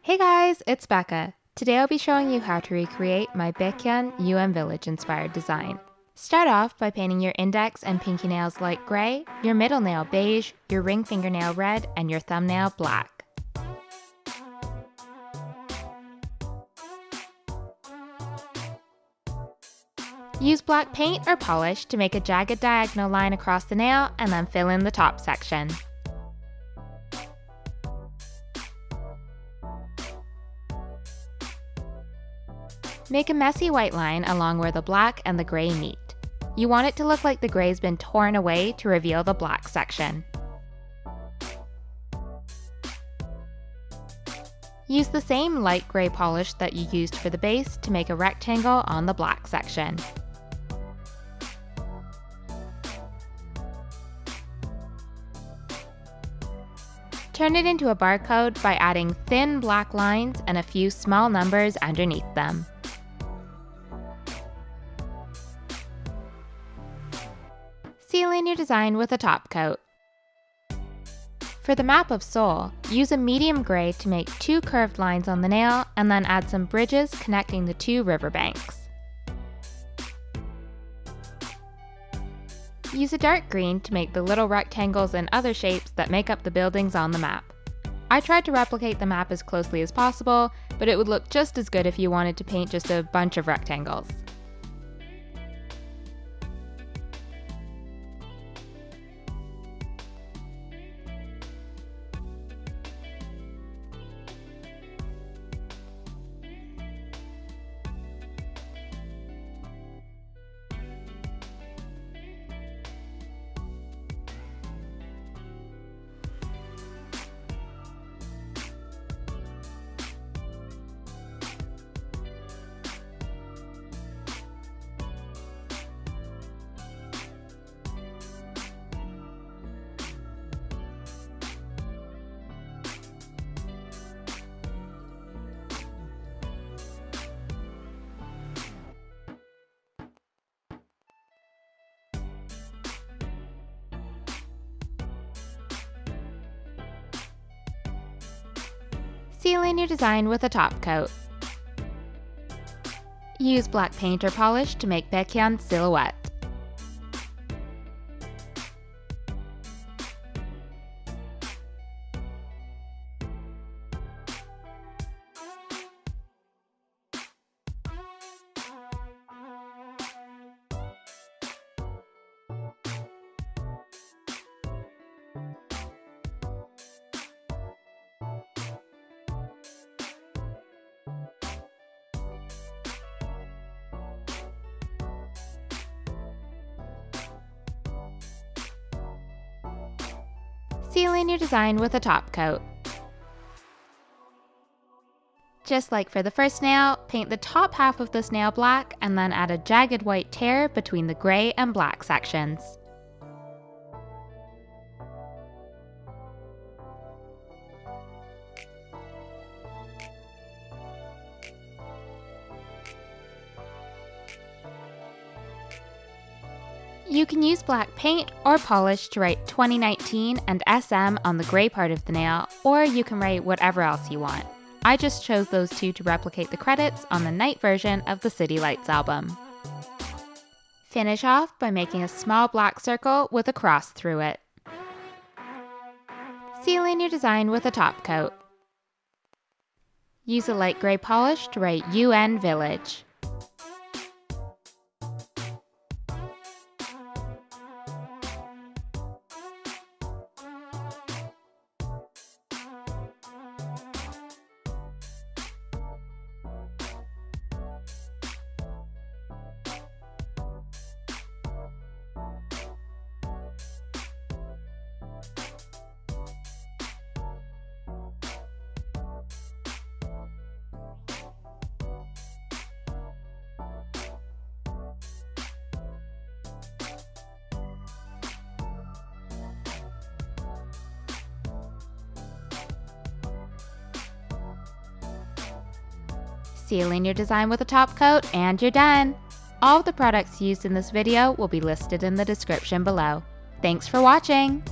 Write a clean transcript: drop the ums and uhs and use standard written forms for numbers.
Hey guys, it's Becca. Today I'll be showing you how to recreate my Baekhyun UN Village inspired design. Start off by painting your index and pinky nails light gray, your middle nail beige, your ring fingernail red, and your thumbnail black. Use black paint or polish to make a jagged diagonal line across the nail and then fill in the top section. Make a messy white line along where the black and the gray meet. You want it to look like the gray's been torn away to reveal the black section. Use the same light gray polish that you used for the base to make a rectangle on the black section. Turn it into a barcode by adding thin black lines and a few small numbers underneath them. Seal in your design with a top coat. For the map of Seoul, use a medium gray to make two curved lines on the nail and then add some bridges connecting the two riverbanks. Use a dark green to make the little rectangles and other shapes that make up the buildings on the map. I tried to replicate the map as closely as possible, but it would look just as good if you wanted to paint just a bunch of rectangles. Seal in your design with a top coat. Use black paint or polish to make Baekhyun's silhouette. Seal in your design with a top coat. Just like for the first nail, paint the top half of this nail black and then add a jagged white tear between the gray and black sections. You can use black paint or polish to write 2019 and SM on the gray part of the nail, or you can write whatever else you want. I just chose those two to replicate the credits on the night version of the City Lights album. Finish off by making a small black circle with a cross through it. Seal in your design with a top coat. Use a light gray polish to write UN Village. Seal in your design with a top coat and you're done! All of the products used in this video will be listed in the description below. Thanks for watching!